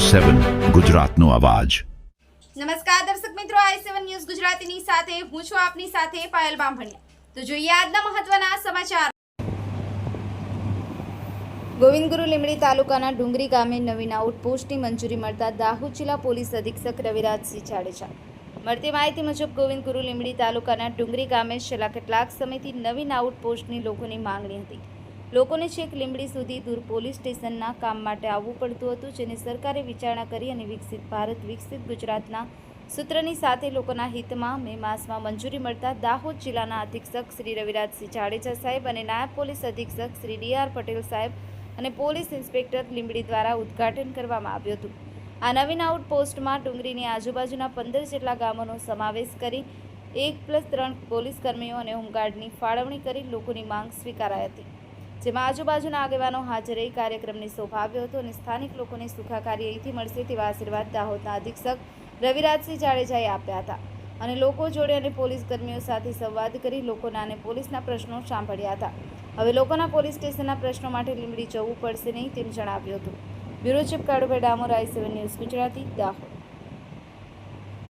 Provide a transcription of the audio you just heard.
7 ગુજરાતનો અવાજ। નમસ્કાર દર્શક મિત્રો, i7 ન્યૂઝ ગુજરાતીની સાથે હું છું આપની સાથે પાયલ બામભણિયા। તો જોઈએ આજના મહત્વના સમાચાર। ગોવિંદગુરુ લીંબડી તાલુકાના ડુંગરી ગામે નવીન આઉટપોસ્ટની મંજૂરી મળતા દાહોદ જિલ્લા પોલીસ અધિક્ષક રવિરાજસિંહ જાડેજા। મળતી માહિતી મુજબ ગોવિંદગુરુ લીંબડી તાલુકાના ડુંગરી ગામે છેલ્લા કેટલાક સમયથી નવીન આઉટપોસ્ટની લોકોની માંગણી હતી। લોકોને છેક લીંબડી સુધી દૂર પોલીસ સ્ટેશનના કામ માટે આવવું પડતું હતું, જેને સરકારે વિચારણા કરી અને વિકસિત ભારત વિકસિત ગુજરાતના સૂત્રની સાથે લોકોના હિતમાં મે માસમાં મંજૂરી મળતા દાહોદ જિલ્લાના અધિક્ષક શ્રી રવિરાજસિંહ જાડેજા સાહેબ અને નાયબ પોલીસ અધિક્ષક શ્રી ડી.આર. પટેલ સાહેબ અને પોલીસ ઇન્સ્પેક્ટર લીંબડી દ્વારા ઉદ્ઘાટન કરવામાં આવ્યું હતું। આ નવીન આઉટપોસ્ટમાં ડુંગરીની આજુબાજુના 15 જેટલા ગામોનો સમાવેશ કરી 1+3 પોલીસ કર્મીઓ અને હોમગાર્ડની ફાળવણી કરી લોકોની માંગ સ્વીકારાઈ હતી, જેમાં આજુબાજુના આગેવાનો હાજર રહી કાર્યક્રમને શોભાવ્યો હતો અને સ્થાનિક લોકોને સુખાકારી અહીંથી મળશે તેવા આશીર્વાદ દાહોદના અધિક્ષક રવિરાજસિંહ જાડેજાએ આપ્યા હતા અને લોકો જોડે અને પોલીસ કર્મીઓ સાથે સંવાદ કરી લોકોના અને પોલીસના પ્રશ્નો સાંભળ્યા હતા। હવે લોકોના પોલીસ સ્ટેશનના પ્રશ્નો માટે લીંબડી જવું પડશે નહીં તેમ જણાવ્યું હતું। Bureau chief Kalubhai Damor, i7 news Gujarati, Dahod.